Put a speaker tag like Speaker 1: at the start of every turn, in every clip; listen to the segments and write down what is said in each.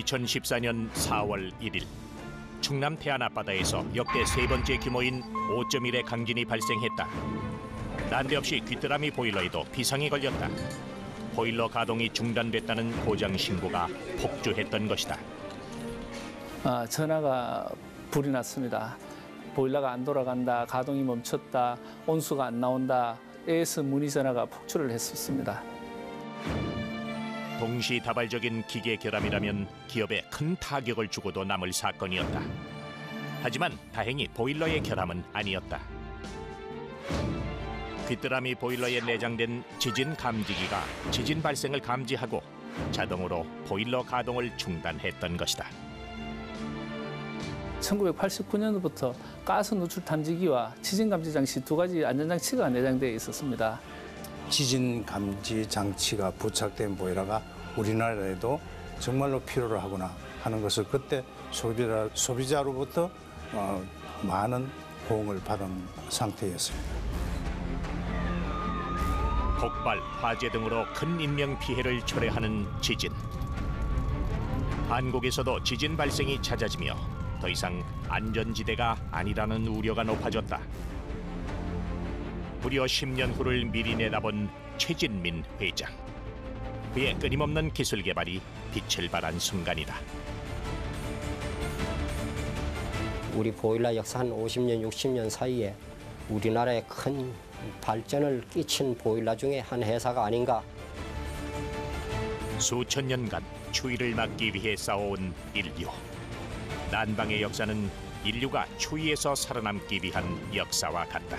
Speaker 1: 2014년 4월 1일 충남 태안 앞바다에서 역대 세 번째 규모인 5.1의 강진이 발생했다. 난데없이 귀뚜라미 보일러에도 비상이 걸렸다. 보일러 가동이 중단됐다는 고장 신고가 폭주했던 것이다.
Speaker 2: 전화가 불이 났습니다. 보일러가 안 돌아간다, 가동이 멈췄다, 온수가 안 나온다. AS 문의 전화가 폭주를 했었습니다.
Speaker 1: 동시다발적인 기계 결함이라면 기업에 큰 타격을 주고도 남을 사건이었다. 하지만 다행히 보일러의 결함은 아니었다. 귀뚜라미 보일러에 내장된 지진 감지기가 지진 발생을 감지하고 자동으로 보일러 가동을 중단했던 것이다.
Speaker 2: 1989년부터 가스 누출 탐지기와 지진 감지 장치 두 가지 안전장치가 내장되어 있었습니다.
Speaker 3: 지진 감지 장치가 부착된 보일러가 우리나라에도 정말로 필요로 하구나 하는 것을 그때 소비자로부터 많은 호응을 받은 상태였습니다.
Speaker 1: 폭발, 화재 등으로 큰 인명 피해를 초래하는 지진. 한국에서도 지진 발생이 잦아지며 더 이상 안전지대가 아니라는 우려가 높아졌다. 무려 10년 후를 미리 내다본 최진민 회장. 그의 끊임없는 기술 개발이 빛을 발한 순간이다.
Speaker 4: 우리 보일러 역사 한 50년, 60년 사이에 우리나라에 큰 발전을 끼친 보일러 중에 한 회사가 아닌가.
Speaker 1: 수천 년간 추위를 막기 위해 싸워온 인류. 난방의 역사는 인류가 추위에서 살아남기 위한 역사와 같다.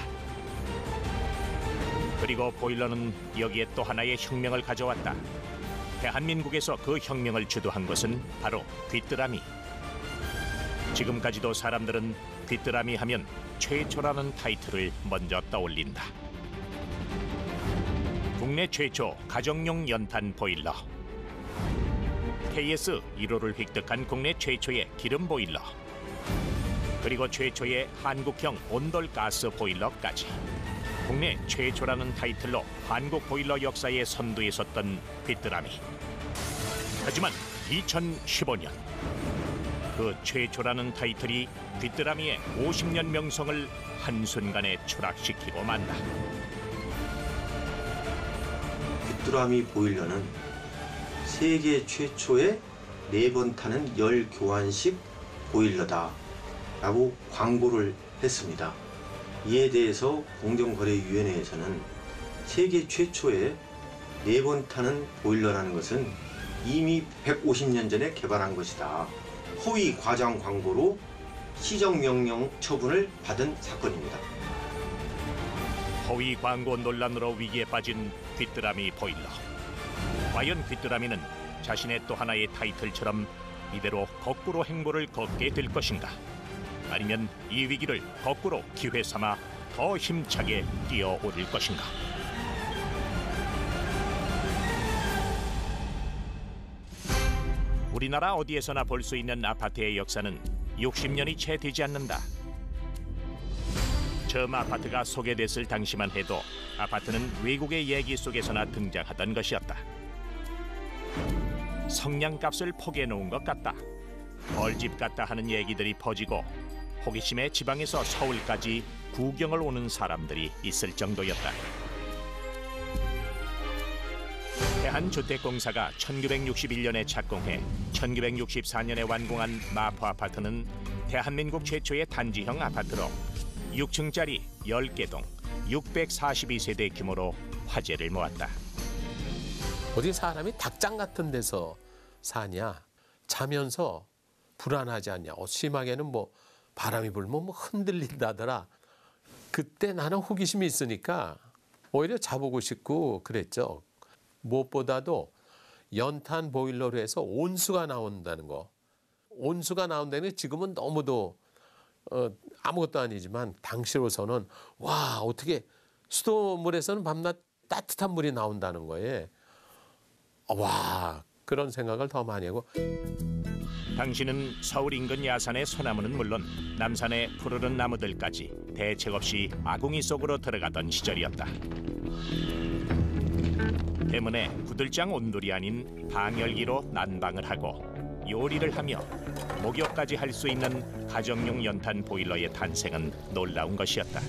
Speaker 1: 그리고 보일러는 여기에 또 하나의 혁명을 가져왔다. 대한민국에서 그 혁명을 주도한 것은 바로 귀뚜라미. 지금까지도 사람들은 귀뚜라미 하면 최초라는 타이틀을 먼저 떠올린다. 국내 최초 가정용 연탄 보일러. KS 1호를 획득한 국내 최초의 기름 보일러. 그리고 최초의 한국형 온돌 가스 보일러까지. 국내 최초라는 타이틀로 한국 보일러 역사의 선두에 섰던 귀뚜라미. 하지만 2015년 그 최초라는 타이틀이 귀뚜라미의 50년 명성을 한순간에 추락시키고 만다.
Speaker 5: 귀뚜라미 보일러는 세계 최초의 4번 타는 열 교환식 보일러다 라고 광고를 했습니다. 이에 대해서 공정거래위원회에서는 세계 최초의 4번 타는 보일러라는 것은 이미 150년 전에 개발한 것이다. 허위 과장 광고로 시정명령 처분을 받은 사건입니다.
Speaker 1: 허위 광고 논란으로 위기에 빠진 귀뚜라미 보일러. 과연 귀뚜라미는 자신의 또 하나의 타이틀처럼 이대로 거꾸로 행보를 걷게 될 것인가? 아니면 이 위기를 거꾸로 기회 삼아 더 힘차게 뛰어오를 것인가? 우리나라 어디에서나 볼 수 있는 아파트의 역사는 60년이 채 되지 않는다. 처음 아파트가 소개됐을 당시만 해도 아파트는 외국의 얘기 속에서나 등장하던 것이었다. 성냥값을 포개놓은 것 같다. 벌집 같다 하는 얘기들이 퍼지고 호기심에 지방에서 서울까지 구경을 오는 사람들이 있을 정도였다. 대한주택공사가 1961년에 착공해 1964년에 완공한 마포 아파트는 대한민국 최초의 단지형 아파트로 6층짜리 10개 동 642세대 규모로 화제를 모았다.
Speaker 6: 어디 사람이 닭장 같은 데서 사냐? 자면서 불안하지 않냐? 심하게는 뭐 바람이 불면 뭐 흔들린다더라. 그때 나는 호기심이 있으니까 오히려 자보고 싶고 그랬죠. 무엇보다도 연탄 보일러로 해서 온수가 나온다는 거. 온수가 나온다는 게 지금은 너무도 아무것도 아니지만 당시로서는 와 어떻게 수돗물에서는 밤낮 따뜻한 물이 나온다는 거에 와 그런 생각을 더 많이 하고.
Speaker 1: 당시는 서울 인근 야산의 소나무는 물론 남산의 푸르른 나무들까지 대책 없이 아궁이 속으로 들어가던 시절이었다. 때문에 구들장 온돌이 아닌 방열기로 난방을 하고 요리를 하며 목욕까지 할 수 있는 가정용 연탄 보일러의 탄생은 놀라운 것이었다.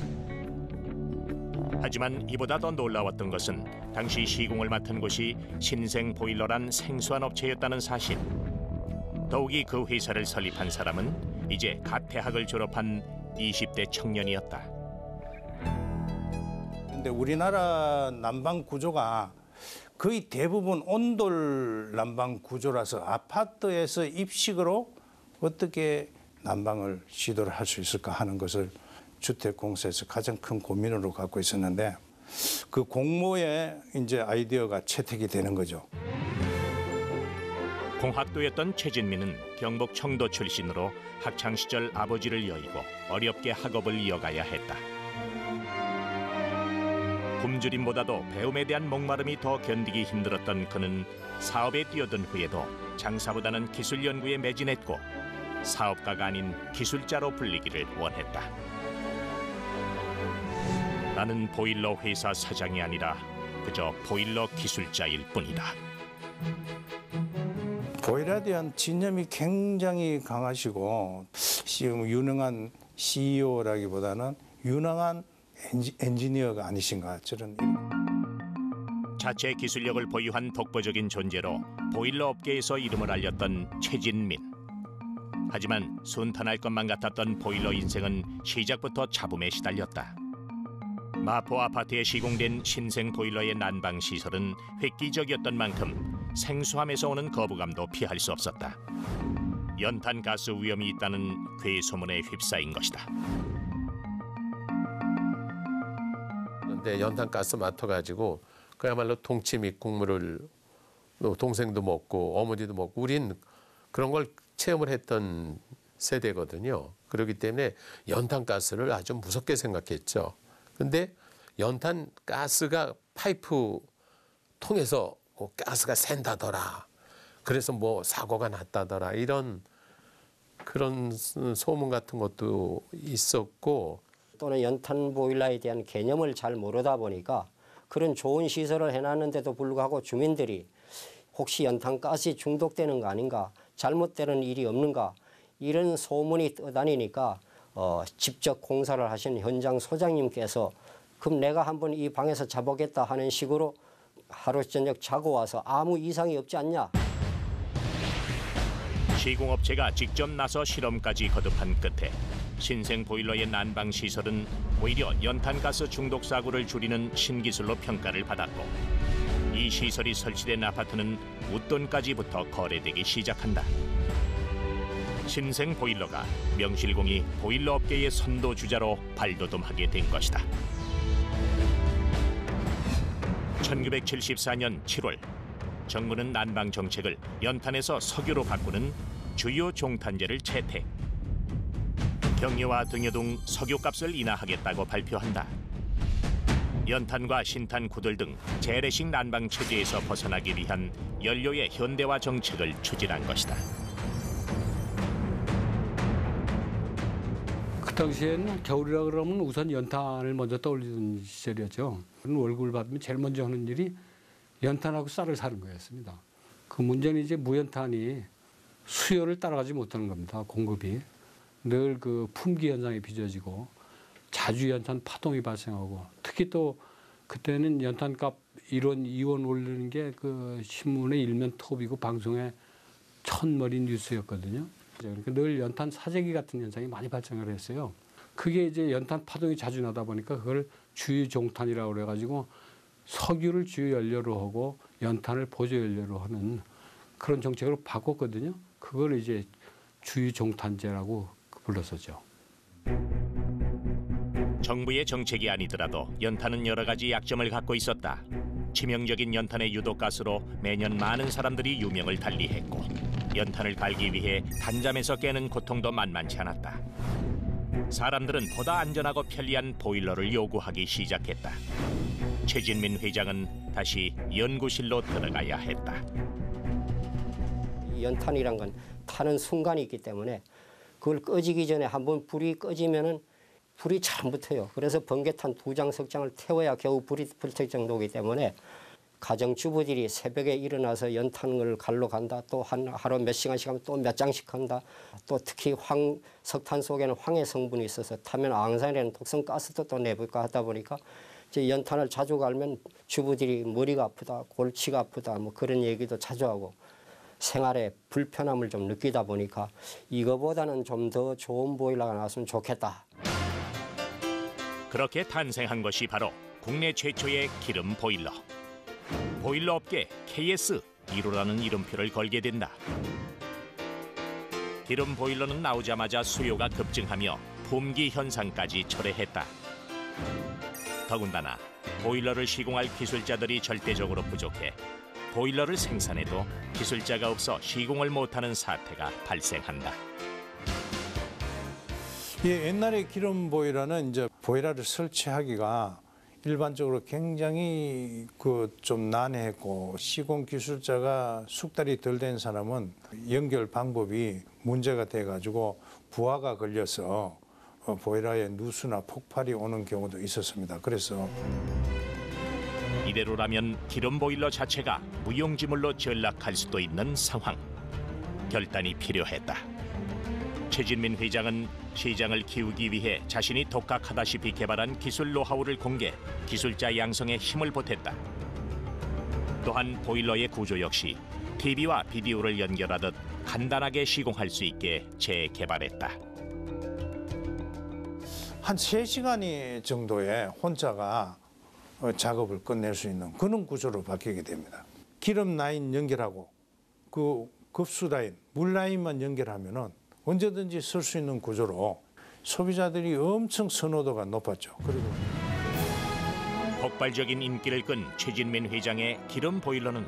Speaker 1: 하지만 이보다 더 놀라웠던 것은 당시 시공을 맡은 곳이 신생 보일러란 생소한 업체였다는 사실. 더욱이 그 회사를 설립한 사람은 이제 갓 대학을 졸업한 20대 청년이었다.
Speaker 3: 근데 우리나라 난방 구조가 거의 대부분 온돌 난방 구조라서 아파트에서 입식으로 어떻게 난방을 시도를 할 수 있을까 하는 것을 주택공사에서 가장 큰 고민으로 갖고 있었는데 그 공모에 이제 아이디어가 채택이 되는 거죠.
Speaker 1: 공학도였던 최진민은 경북 청도 출신으로 학창 시절 아버지를 여의고 어렵게 학업을 이어가야 했다. 굶주림보다도 배움에 대한 목마름이 더 견디기 힘들었던 그는 사업에 뛰어든 후에도 장사보다는 기술 연구에 매진했고 사업가가 아닌 기술자로 불리기를 원했다. 나는 보일러 회사 사장이 아니라 그저 보일러 기술자일 뿐이다.
Speaker 3: 보일러에 대한 진념이 굉장히 강하시고 유능한 CEO라기보다는 유능한 엔지니어가 아니신가 저런.
Speaker 1: 자체 기술력을 보유한 독보적인 존재로 보일러 업계에서 이름을 알렸던 최진민. 하지만 순탄할 것만 같았던 보일러 인생은 시작부터 잡음에 시달렸다. 마포 아파트에 시공된 신생 보일러의 난방 시설은 획기적이었던 만큼 생소함에서 오는 거부감도 피할 수 없었다. 연탄 가스 위험이 있다는 괴소문에 휩싸인 것이다.
Speaker 6: 그런데 연탄 가스 맡아가지고 그야말로 동치미 국물을 동생도 먹고 어머니도 먹고 우린 그런 걸 체험을 했던 세대거든요. 그렇기 때문에 연탄 가스를 아주 무섭게 생각했죠. 근데 연탄 가스가 파이프 통해서 가스가 샌다더라. 그래서 뭐 사고가 났다더라. 이런 그런 소문 같은 것도 있었고
Speaker 4: 또는 연탄 보일러에 대한 개념을 잘 모르다 보니까 그런 좋은 시설을 해놨는데도 불구하고 주민들이 혹시 연탄 가스에 중독되는 거 아닌가, 잘못되는 일이 없는가 이런 소문이 떠다니니까 직접 공사를 하신 현장 소장님께서 그럼 내가 한번 이 방에서 자보겠다 하는 식으로 하루 저녁 자고 와서 아무 이상이 없지 않냐.
Speaker 1: 시공업체가 직접 나서 실험까지 거듭한 끝에 신생 보일러의 난방 시설은 오히려 연탄가스 중독 사고를 줄이는 신기술로 평가를 받았고 이 시설이 설치된 아파트는 웃돈까지부터 거래되기 시작한다. 신생 보일러가 명실공히 보일러 업계의 선도주자로 발돋움하게 된 것이다. 1974년 7월 정부는 난방 정책을 연탄에서 석유로 바꾸는 주요 종탄제를 채택. 경유와 등유 석유값을 인하하겠다고 발표한다. 연탄과 신탄 구들 등 재래식 난방 체제에서 벗어나기 위한 연료의 현대화 정책을 추진한 것이다.
Speaker 7: 그 당시에는 겨울이라 그러면 우선 연탄을 먼저 떠올리던 시절이었죠. 월급을 받으면 제일 먼저 하는 일이 연탄하고 쌀을 사는 거였습니다. 그 문제는 이제 무연탄이 수요를 따라가지 못하는 겁니다. 공급이. 늘 그 품귀 현상이 빚어지고 자주 연탄 파동이 발생하고 특히 또 그때는 연탄값 1원, 2원 오르는 게 그 신문의 일면 톱이고 방송의 첫머리 뉴스였거든요. 그러니까 늘 연탄 사재기 같은 현상이 많이 발생을 했어요. 그게 이제 연탄 파동이 자주 나다 보니까 그걸 주유 종탄이라고 그래가지고 석유를 주요 연료로 하고 연탄을 보조 연료로 하는 그런 정책으로 바꿨거든요. 그걸 이제 주유 종탄제라고 불렀었죠.
Speaker 1: 정부의 정책이 아니더라도 연탄은 여러 가지 약점을 갖고 있었다. 치명적인 연탄의 유독가스로 매년 많은 사람들이 유명을 달리했고 연탄을 갈기 위해 단잠에서 깨는 고통도 만만치 않았다. 사람들은 보다 안전하고 편리한 보일러를 요구하기 시작했다. 최진민 회장은 다시 연구실로 들어가야 했다.
Speaker 4: 연탄이란 건 타는 순간이 있기 때문에 그걸 꺼지기 전에 한번 불이 꺼지면은 불이 잘 안 붙어요. 그래서 번개탄 2장 석장을 태워야 겨우 불이 붙을 정도이기 때문에 가정주부들이 새벽에 일어나서 연탄을 갈러 간다. 또 하루 몇 시간씩 하면 또 몇 장씩 한다. 또 특히 석탄 속에는 황해 성분이 있어서 타면 앙산이라는 독성 가스도 또 내볼까 하다 보니까 이제 연탄을 자주 갈면 주부들이 머리가 아프다, 골치가 아프다 뭐 그런 얘기도 자주 하고 생활에 불편함을 좀 느끼다 보니까 이거보다는 좀 더 좋은 보일러가 나왔으면 좋겠다.
Speaker 1: 그렇게 탄생한 것이 바로 국내 최초의 기름 보일러. 보일러 업계 KS1호라는 이름표를 걸게 된다. 기름 보일러는 나오자마자 수요가 급증하며 품귀 현상까지 초래했다. 더군다나 보일러를 시공할 기술자들이 절대적으로 부족해 보일러를 생산해도 기술자가 없어 시공을 못하는 사태가 발생한다.
Speaker 3: 예, 옛날에 기름 보일러는 이제 보일러를 설치하기가 일반적으로 굉장히 좀 난해했고 시공 기술자가 숙달이 덜 된 사람은 연결 방법이 문제가 돼가지고 부하가 걸려서 보일러에 누수나 폭발이 오는 경우도 있었습니다. 그래서
Speaker 1: 이대로라면 기름 보일러 자체가 무용지물로 전락할 수도 있는 상황. 결단이 필요했다. 최진민 회장은 시장을 키우기 위해 자신이 독학하다시피 개발한 기술 노하우를 공개, 기술자 양성에 힘을 보탰다. 또한 보일러의 구조 역시 TV와 비디오를 연결하듯 간단하게 시공할 수 있게 재개발했다.
Speaker 3: 한 3시간 정도에 혼자가 작업을 끝낼 수 있는 그런 구조로 바뀌게 됩니다. 기름 라인 연결하고 그 급수 라인, 물 라인만 연결하면은 언제든지 쓸 수 있는 구조로 소비자들이 엄청 선호도가 높았죠. 그리고
Speaker 1: 폭발적인 인기를 끈 최진민 회장의 기름 보일러는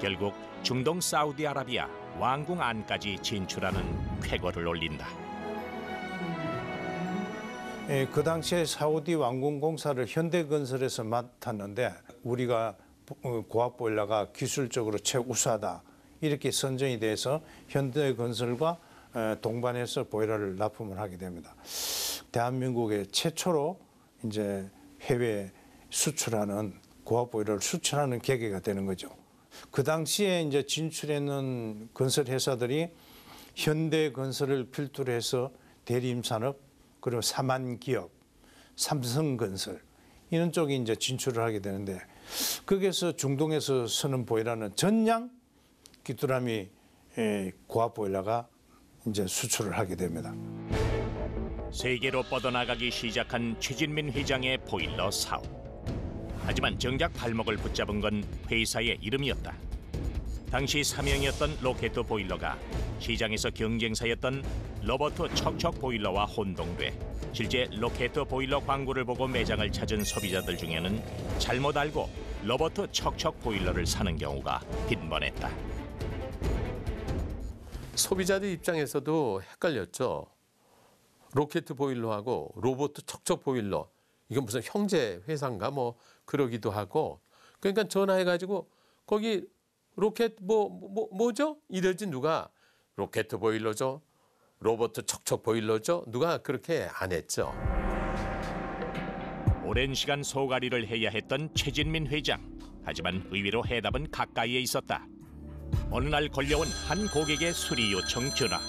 Speaker 1: 결국 중동 사우디아라비아 왕궁 안까지 진출하는 쾌거를 올린다.
Speaker 3: 그 당시에 사우디 왕궁 공사를 현대건설에서 맡았는데 우리가 고압 보일러가 기술적으로 최우수하다 이렇게 선정이 돼서 현대건설과 동반해서 보일러를 납품을 하게 됩니다. 대한민국의 최초로 이제 해외 수출하는 고압 보일러를 수출하는 계기가 되는 거죠. 그 당시에 이제 진출했는 건설 회사들이 현대건설을 필두로 해서 대림산업 그리고 삼한기업, 삼성건설 이런 쪽이 이제 진출을 하게 되는데 거기에서 중동에서 쓰는 보일러는 전량 귀뚜라미 고압 보일러가 이제 수출을 하게 됩니다.
Speaker 1: 세계로 뻗어나가기 시작한 최진민 회장의 보일러 사업. 하지만 정작 발목을 붙잡은 건 회사의 이름이었다. 당시 사명이었던 로켓 보일러가 시장에서 경쟁사였던 로버트 척척 보일러와 혼동돼 실제 로켓 보일러 광고를 보고 매장을 찾은 소비자들 중에는 잘못 알고 로버트 척척 보일러를 사는 경우가 빈번했다.
Speaker 6: 소비자들 입장에서도 헷갈렸죠. 로켓 보일러하고 로봇 척척 보일러 이건 무슨 형제 회사인가 뭐 그러기도 하고 그러니까 전화해가지고 거기 로켓 뭐죠? 이러지 누가 로켓 보일러죠? 로봇 척척 보일러죠? 누가 그렇게 안 했죠.
Speaker 1: 오랜 시간 소가리를 해야 했던 최진민 회장. 하지만 의외로 해답은 가까이에 있었다. 어느 날 걸려온 한 고객의 수리 요청 전화.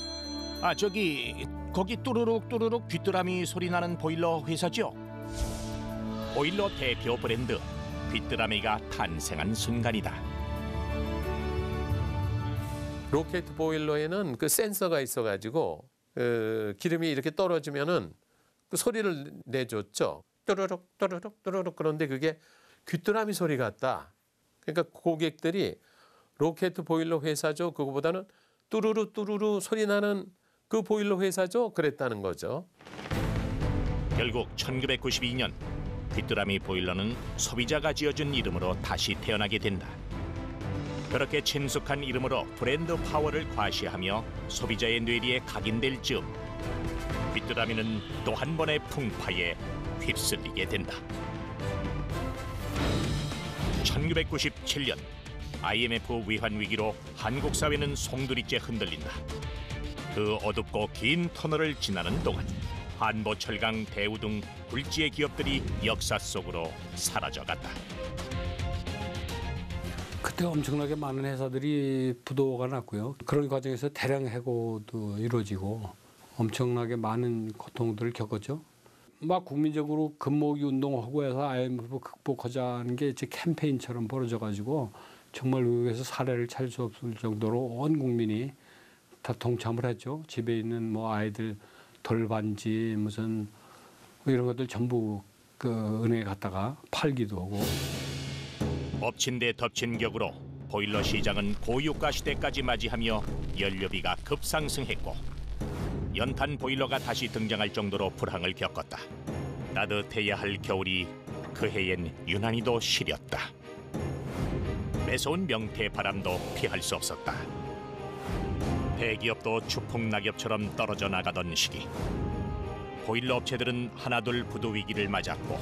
Speaker 1: 거기 뚜루룩 귀뚜라미 소리 나는 보일러 회사죠? 보일러 대표 브랜드 귀뚜라미가 탄생한 순간이다.
Speaker 6: 로켓 보일러에는 그 센서가 있어가지고 기름이 이렇게 떨어지면은 그 소리를 내줬죠. 또르륵 그런데 그게 귀뚜라미 소리 같다. 그러니까 고객들이 로켓 보일러 회사죠. 그거보다는 뚜루루 소리 나는 그 보일러 회사죠. 그랬다는 거죠.
Speaker 1: 결국 1992년 귀뚜라미 보일러는 소비자가 지어준 이름으로 다시 태어나게 된다. 그렇게 친숙한 이름으로 브랜드 파워를 과시하며 소비자의 뇌리에 각인될 즈음 귀뚜라미는 또 한 번의 풍파에 휩쓸리게 된다. 1997년 IMF 위환 위기로 한국 사회는 송두리째 흔들린다. 그 어둡고 긴 터널을 지나는 동안 한보철강, 대우 등 굴지의 기업들이 역사 속으로 사라져갔다.
Speaker 7: 그때 엄청나게 많은 회사들이 부도가 났고요. 그런 과정에서 대량 해고도 이루어지고 엄청나게 많은 고통들을 겪었죠. 막 국민적으로 금모으기 운동하고 해서 IMF 극복하자는 게 이제 캠페인처럼 벌어져가지고 정말 외국에서 사례를 찾을 수 없을 정도로 온 국민이 다 동참을 했죠. 집에 있는 뭐 아이들 돌반지 무슨 뭐 이런 것들 전부 그 은행에 갔다가 팔기도 하고.
Speaker 1: 엎친 데 덮친 격으로 보일러 시장은 고유가 시대까지 맞이하며 연료비가 급상승했고 연탄 보일러가 다시 등장할 정도로 불황을 겪었다. 따뜻해야 할 겨울이 그 해엔 유난히도 시렸다. 매서운 명태 바람도 피할 수 없었다. 대기업도 추풍낙엽처럼 떨어져 나가던 시기. 보일러 업체들은 하나둘 부도 위기를 맞았고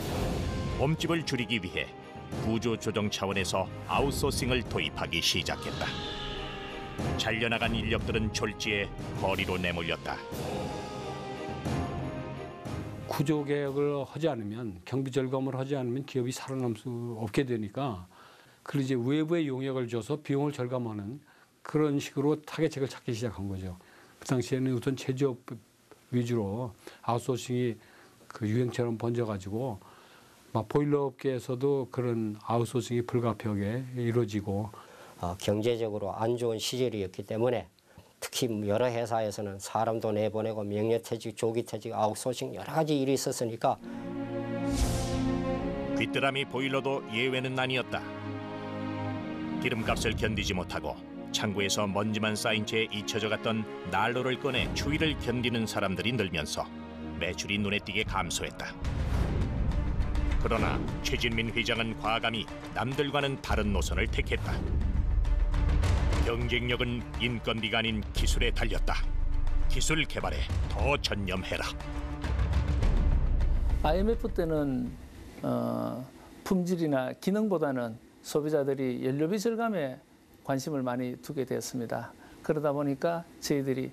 Speaker 1: 몸집을 줄이기 위해 구조 조정 차원에서 아웃소싱을 도입하기 시작했다. 잘려나간 인력들은 졸지에 거리로 내몰렸다.
Speaker 7: 구조 개혁을 하지 않으면 경비 절감을 하지 않으면 기업이 살아남을 수 없게 되니까 그걸 이제 외부에 용역을 줘서 비용을 절감하는 그런 식으로 타겟책을 찾기 시작한 거죠. 그 당시에는 우선 제조업 위주로 아웃소싱이 그 유행처럼 번져가지고 막 보일러 업계에서도 그런 아웃소싱이 불가피하게 이루어지고
Speaker 4: 경제적으로 안 좋은 시절이었기 때문에 특히 여러 회사에서는 사람도 내보내고 명예퇴직, 조기퇴직, 아웃소싱 여러 가지 일이 있었으니까
Speaker 1: 귀뚜라미 보일러도 예외는 아니었다. 기름값을 견디지 못하고 창고에서 먼지만 쌓인 채 잊혀져 갔던 난로를 꺼내 추위를 견디는 사람들이 늘면서 매출이 눈에 띄게 감소했다. 그러나 최진민 회장은 과감히 남들과는 다른 노선을 택했다. 경쟁력은 인건비가 아닌 기술에 달렸다. 기술 개발에 더 전념해라.
Speaker 2: IMF 때는 품질이나 기능보다는 소비자들이 연료비 절감에 관심을 많이 두게 되었습니다. 그러다 보니까 저희들이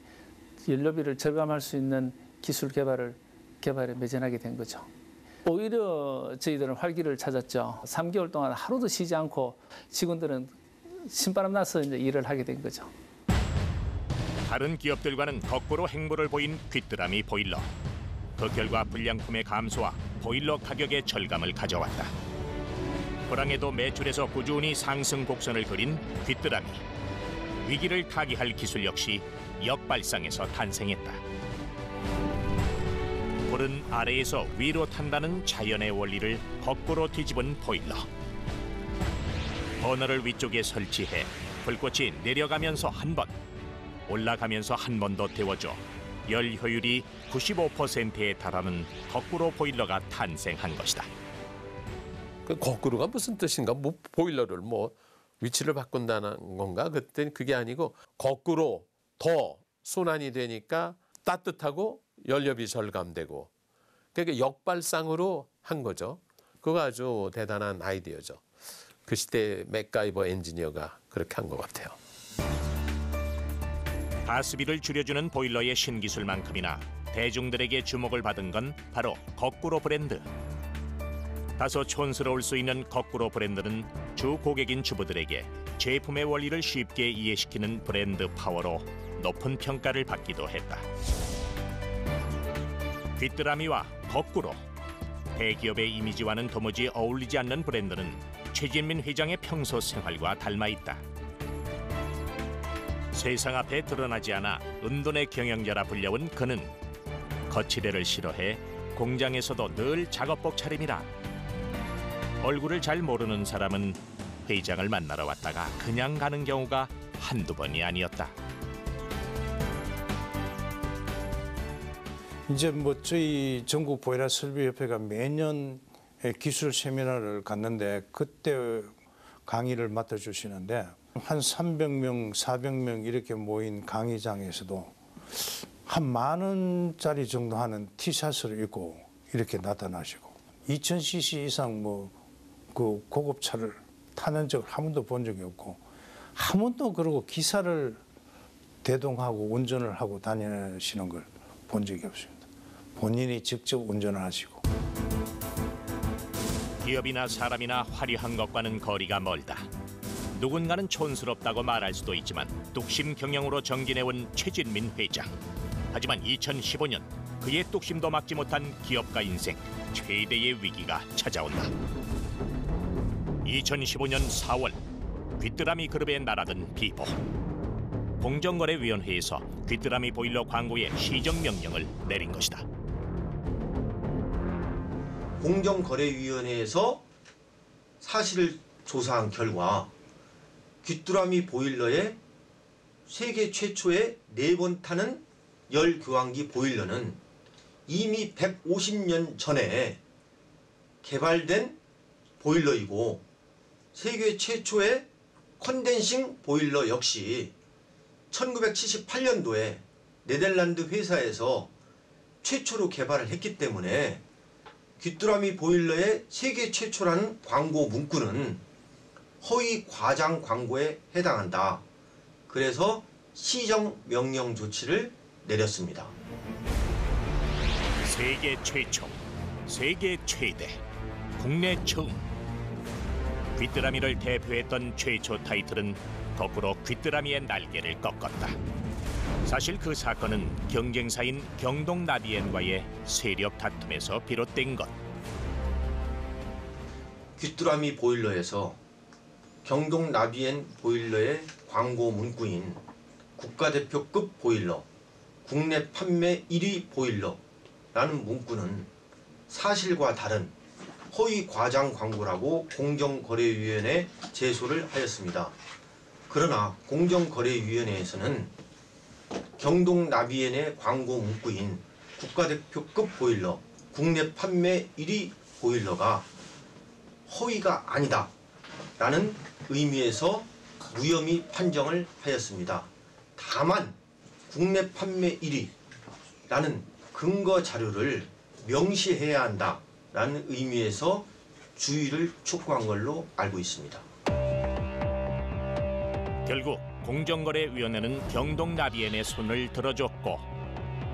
Speaker 2: 연료비를 절감할 수 있는 기술 개발에 매진하게 된 거죠. 오히려 저희들은 활기를 찾았죠. 3개월 동안 하루도 쉬지 않고 직원들은 신바람 나서 이제 일을 하게 된 거죠.
Speaker 1: 다른 기업들과는 거꾸로 행보를 보인 귀뚜라미 보일러. 그 결과 불량품의 감소와 보일러 가격의 절감을 가져왔다. 불황에도 매출에서 꾸준히 상승 곡선을 그린 귀뚜라미. 위기를 타개할 기술 역시 역발상에서 탄생했다. 불은 아래에서 위로 탄다는 자연의 원리를 거꾸로 뒤집은 보일러. 버너를 위쪽에 설치해 불꽃이 내려가면서 한 번, 올라가면서 한 번 더 데워져 열 효율이 95%에 달하는 거꾸로 보일러가 탄생한 것이다.
Speaker 6: 그 거꾸로가 무슨 뜻인가? 뭐 보일러를 뭐 위치를 바꾼다는 건가? 그때는 그게 아니고 거꾸로 더 순환이 되니까 따뜻하고 연료비 절감되고 그러니까 역발상으로 한 거죠. 그거 아주 대단한 아이디어죠. 그 시대 맥가이버 엔지니어가 그렇게 한 것 같아요.
Speaker 1: 가스비를 줄여주는 보일러의 신기술만큼이나 대중들에게 주목을 받은 건 바로 거꾸로 브랜드. 다소 촌스러울 수 있는 거꾸로 브랜드는 주 고객인 주부들에게 제품의 원리를 쉽게 이해시키는 브랜드 파워로 높은 평가를 받기도 했다. 귀뚜라미와 거꾸로, 대기업의 이미지와는 도무지 어울리지 않는 브랜드는 최진민 회장의 평소 생활과 닮아 있다. 세상 앞에 드러나지 않아 은돈의 경영자라 불려온 그는 거치대를 싫어해 공장에서도 늘 작업복 차림이라. 얼굴을 잘 모르는 사람은 회장을 만나러 왔다가 그냥 가는 경우가 한두 번이 아니었다.
Speaker 3: 이제 뭐 저희 전국 보일러 설비협회가 매년 기술 세미나를 갔는데 그때 강의를 맡아주시는데 한 300명, 400명 이렇게 모인 강의장에서도 한 10,000원짜리 정도 하는 티셔츠를 입고 이렇게 나타나시고 2000cc 이상 뭐 그 고급차를 타는 적을 한 번도 본 적이 없고 한 번도 그러고 기사를 대동하고 운전을 하고 다니시는 걸 본 적이 없습니다. 본인이 직접 운전을 하시고.
Speaker 1: 기업이나 사람이나 화려한 것과는 거리가 멀다. 누군가는 촌스럽다고 말할 수도 있지만 뚝심 경영으로 정진해온 최진민 회장. 하지만 2015년 그의 뚝심도 막지 못한 기업가 인생 최대의 위기가 찾아온다. 2015년 4월 귀뚜라미 그룹에 날아든 비보. 공정거래위원회에서 귀뚜라미 보일러 광고의 시정 명령을 내린 것이다.
Speaker 5: 공정거래위원회에서 사실을 조사한 결과 귀뚜라미 보일러의 세계 최초의 4번 타는 열 교환기 보일러는 이미 150년 전에 개발된 보일러이고 세계 최초의 컨덴싱 보일러 역시 1978년도에 네덜란드 회사에서 최초로 개발을 했기 때문에 귀뚜라미 보일러의 세계 최초라는 광고 문구는 허위 과장 광고에 해당한다. 그래서 시정 명령 조치를 내렸습니다.
Speaker 1: 세계 최초, 세계 최대, 국내 처음. 귀뚜라미를 대표했던 최초 타이틀은 거꾸로 귀뚜라미의 날개를 꺾었다. 사실 그 사건은 경쟁사인 경동나비엔과의 세력 다툼에서 비롯된 것.
Speaker 5: 귀뚜라미 보일러에서 경동나비엔 보일러의 광고 문구인 국가대표급 보일러, 국내 판매 1위 보일러라는 문구는 사실과 다른 허위 과장 광고라고 공정거래위원회에 제소를 하였습니다. 그러나 공정거래위원회에서는 경동나비엔의 광고 문구인 국가대표급 보일러, 국내 판매 1위 보일러가 허위가 아니다 라는 의미에서 무혐의 판정을 하였습니다. 다만 국내 판매 1위라는 근거 자료를 명시해야 한다라는 의미에서 주의를 촉구한 걸로 알고 있습니다.
Speaker 1: 결국 공정거래위원회는 경동나비엔의 손을 들어줬고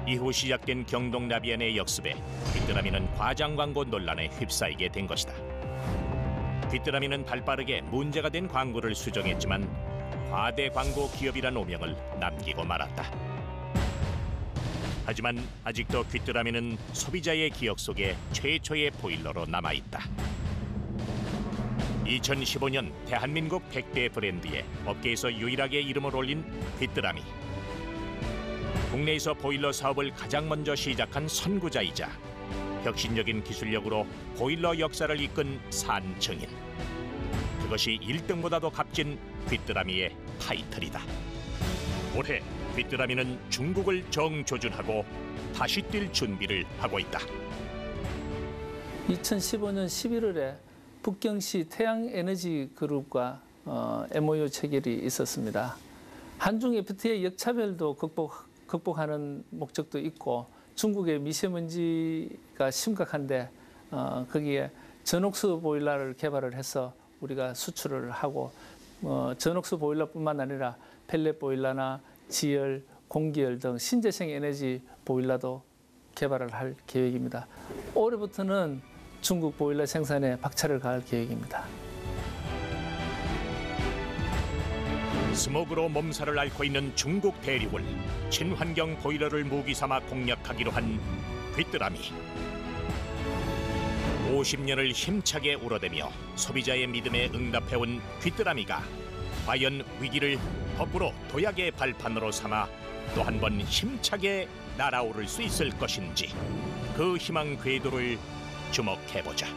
Speaker 1: 이후 시작된 경동나비엔의 역습에 귀뚜라미는 과장 광고 논란에 휩싸이게 된 것이다. 귀뚜라미는 발빠르게 문제가 된 광고를 수정했지만 과대 광고 기업이란 오명을 남기고 말았다. 하지만 아직도 귀뚜라미는 소비자의 기억 속에 최초의 보일러로 남아있다. 2015년 대한민국 100대 브랜드에 업계에서 유일하게 이름을 올린 귀뚜라미. 국내에서 보일러 사업을 가장 먼저 시작한 선구자이자 혁신적인 기술력으로 보일러 역사를 이끈 산증인. 그것이 1등보다도 값진 귀뚜라미의 타이틀이다. 올해 귀뚜라미는 중국을 정조준하고 다시 뛸 준비를 하고 있다.
Speaker 2: 2015년 11월에 북경시 태양에너지 그룹과 MOU 체결이 있었습니다. 한중 FTA의 역차별도 극복하는 목적도 있고 중국의 미세먼지가 심각한데 거기에 전옥수 보일러를 개발을 해서 우리가 수출을 하고 전옥수 보일러뿐만 아니라 펠렛 보일러나 지열, 공기열 등 신재생 에너지 보일러도 개발을 할 계획입니다. 올해부터는 중국 보일러 생산에 박차를 가할 계획입니다.
Speaker 1: 스모그로 몸살을 앓고 있는 중국 대륙을 친환경 보일러를 무기 삼아 공략하기로 한 귀뚜라미. 50년을 힘차게 울어대며 소비자의 믿음에 응답해온 귀뚜라미가 과연 위기를 거꾸로 도약의 발판으로 삼아 또 한 번 힘차게 날아오를 수 있을 것인지 그 희망 궤도를 주목해보자.